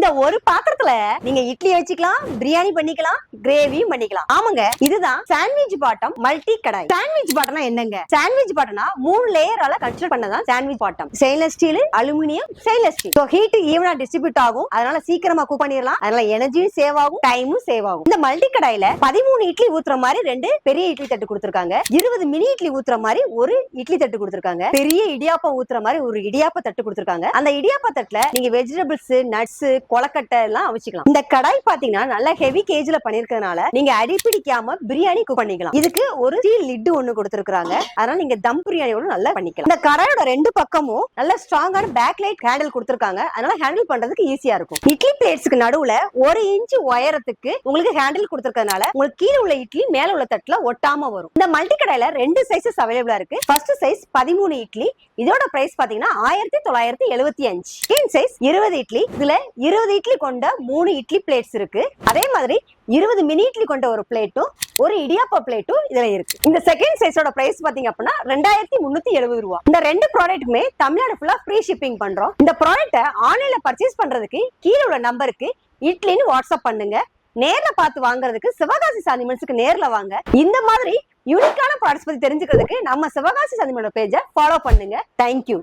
இந்த ஒரு பாத்திரத்துல நீங்க இட்லி வச்சுக்கலாம், பிரியாணி பண்ணிக்கலாம், கிரேவியும் பண்ணிக்கலாம். ஆமாங்க, இதுதான் sandwich bottom multi kadai. Sandwich பாட்டம்னா என்னங்க? சாண்ட்விச் பாட்டம்னா 3 லேயரால கன்ஸ்ட்ரக்ட் பண்ணதான் sandwich bottom. Stainless steel, aluminium, stainless steel. So heat ஈவனா டிஸ்ட்ரிபியூட் ஆகும். அதனால சீக்கிரமா குக் பண்ணிடலாம். அதனால எனர்ஜியும் சேவ் ஆகும், டைமும் சேவ் ஆகும். இந்த மல்டி கடாயில 13 இட்லி ஊத்துற மாதிரி 2 பெரிய இட்லி தட்டு கொடுத்திருக்காங்க. 20 மினி இட்லி ஊத்துற மாதிரி ஒரு இட்லி தட்டு கொடுத்திருக்காங்க. பெரிய இடியாப்பம் ஊத்துற மாதிரி ஒரு இடியாப்ப தட்டு கொடுத்திருக்காங்க. அந்த இடியாப்ப தட்டுல நீங்க வெஜிடபிள்ஸ், நட்ஸ், கொலக்கட்டை எல்லாம் வச்சுக்கலாம். இந்த கடாய் பாத்தீங்கன்னா நல்ல ஹெவி கேஜ்ல பண்ணிருக்கனால நீங்க அடிப்பிடிக்காம பிரியாணி குக் பண்ணிக்கலாம். இதுக்கு ஒரு ஸ்டீல் லிட் ஒன்னு கொடுத்திருக்காங்க. அதனால நீங்க தம் பிரியாணியோட நல்லா பண்ணிக்கலாம். இந்த கடாயோட 2 பக்கமும் நல்ல ஸ்ட்ராங்கான பேக் லைட் ஹேண்டில் கொடுத்திருக்காங்க. அதனால ஹேண்டில் பண்றதுக்கு ஈஸியா இருக்கும். இட்லி பிளேட்ஸ்க்கு நடுவுல 1 இன்ச் உயரத்துக்கு உங்களுக்கு ஹேண்டில் கொடுத்திருக்கனால உங்களுக்கு கீழே உள்ள இட்லி மேல உள்ள தட்டுல ஒட்டாம வரும். இந்த மல்டி கடாயில 2 சைஸஸ் அவைலபிளா இருக்கு. First size 13 idli. இதோட பிரைஸ் பாத்தீங்கன்னா 1975. Second size 20 idli. இதுல 20 இட்லி கொண்ட 3 இட்லி பிளேட்ஸ் இருக்கு. அதே மாதிரி 20 மினி இட்லி கொண்ட ஒரு பிளேட்டும் ஒரு இடியாப்ப பிளேட்டும் இதுல இருக்கு. இந்த செகண்ட் சைஸோட பிரைஸ் பாத்தீங்க அப்படின்னா 2370 ரூபாய். இந்த 2 ப்ராடக்ட்டுமே தமிழ்நாடு ஃபுல்லா ஃப்ரீ ஷிப்பிங் பண்றோம். இந்த ப்ராடக்ட்டை ஆன்லைன்ல பர்ச்சேஸ் பண்றதுக்கு கீழே உள்ள நம்பருக்கு இட்லின்னு வாட்ஸ்அப் பண்ணுங்க. நேர்ல பார்த்து வாங்குறதுக்கு சிவகாசி சாந்திமன்ஸ்க்கு நேர்ல வாங்க. இந்த மாதிரி யூனிக்கான ப்ராடக்ட்ஸ் பத்தி தெரிஞ்சுக்கிறதுக்கு நம்ம சிவகாசி சாந்திமனோட பேஜை ஃபாலோ பண்ணுங்க. தேங்க்யூ.